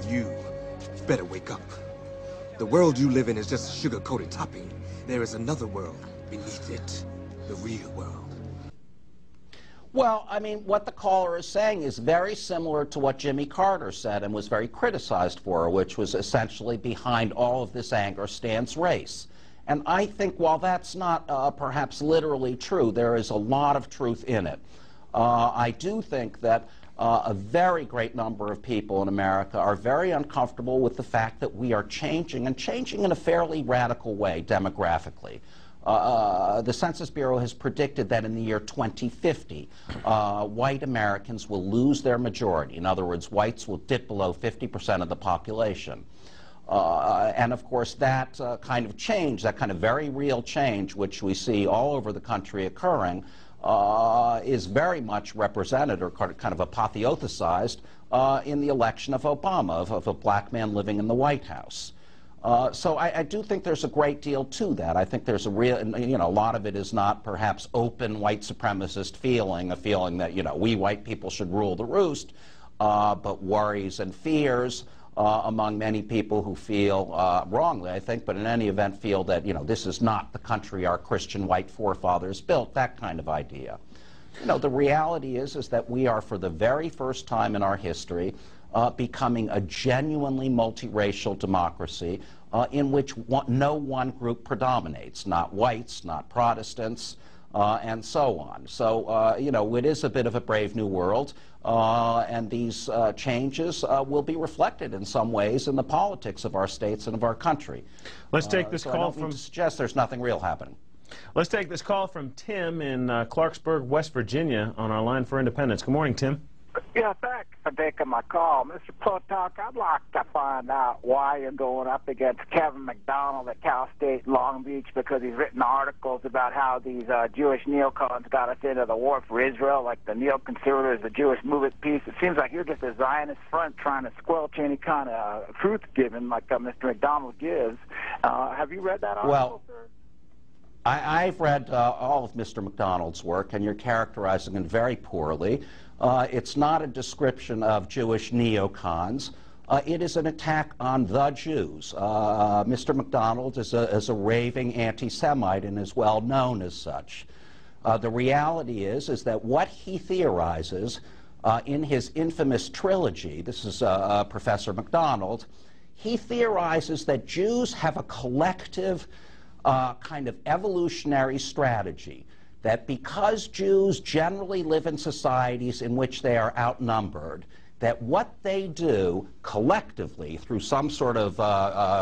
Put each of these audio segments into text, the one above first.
You better wake up. The world you live in is just a sugar-coated topping. There is another world beneath it, the real world. Well, I mean, what the caller is saying is very similar to what Jimmy Carter said and was very criticized for, which was essentially behind all of this anger stands race. And I think while that's not perhaps literally true, there is a lot of truth in it. I do think that a very great number of people in America are very uncomfortable with the fact that we are changing, and changing in a fairly radical way demographically. The Census Bureau has predicted that in the year 2050, white Americans will lose their majority. In other words, whites will dip below 50% of the population. And of course, that kind of change, that kind of very real change, which we see all over the country occurring, is very much represented or kind of apotheosized in the election of Obama, of a black man living in the White House. So I do think there's a great deal to that. I think there's a real, you know, a lot of it is not perhaps open white supremacist feeling, a feeling that, you know, we white people should rule the roost, but worries and fears among many people who feel, wrongly I think, but in any event feel that, you know, this is not the country our Christian white forefathers built, that kind of idea. You know, the reality is that we are for the very first time in our history becoming a genuinely multiracial democracy in which no one group predominates, not whites, not Protestants, and so on. So, you know, it is a bit of a brave new world, and these changes will be reflected in some ways in the politics of our states and of our country. Let's take this call from... I don't suggest there's nothing real happening. Let's take this call from Tim in Clarksburg, West Virginia, on our line for independence. Good morning, Tim. Yeah, thanks for taking my call. Mr. Plutarch, I'd like to find out why you're going up against Kevin McDonald at Cal State Long Beach, because he's written articles about how these Jewish neocons got us into the war for Israel, like the neoconservatives, the Jewish movement piece. It seems like you're just a Zionist front trying to squelch any kind of truth given like Mr. McDonald gives. Have you read that article, sir? I've read all of Mr. McDonald's work, and you're characterizing it very poorly. It's not a description of Jewish neocons. It is an attack on the Jews. Mr. McDonald is a raving anti-Semite and is well known as such. The reality is that what he theorizes in his infamous trilogy, this is Professor McDonald, he theorizes that Jews have a collective kind of evolutionary strategy, that because Jews generally live in societies in which they are outnumbered, that what they do collectively through some sort of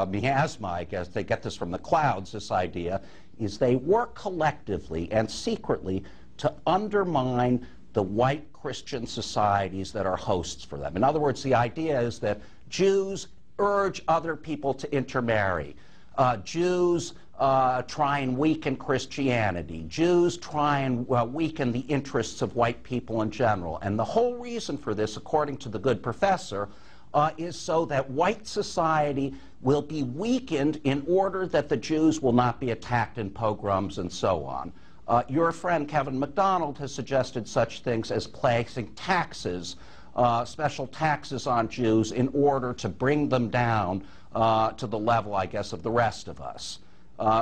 miasma, I guess, they get this from the clouds, this idea, is they work collectively and secretly to undermine the white Christian societies that are hosts for them. In other words, the idea is that Jews urge other people to intermarry. Jews try and weaken Christianity. Jews try and weaken the interests of white people in general. And the whole reason for this, according to the good professor, is so that white society will be weakened in order that the Jews will not be attacked in pogroms and so on. Your friend Kevin McDonald has suggested such things as placing taxes, special taxes on Jews in order to bring them down to the level, I guess, of the rest of us.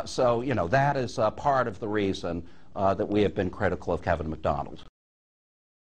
So, you know, that is part of the reason that we have been critical of Kevin McDonald.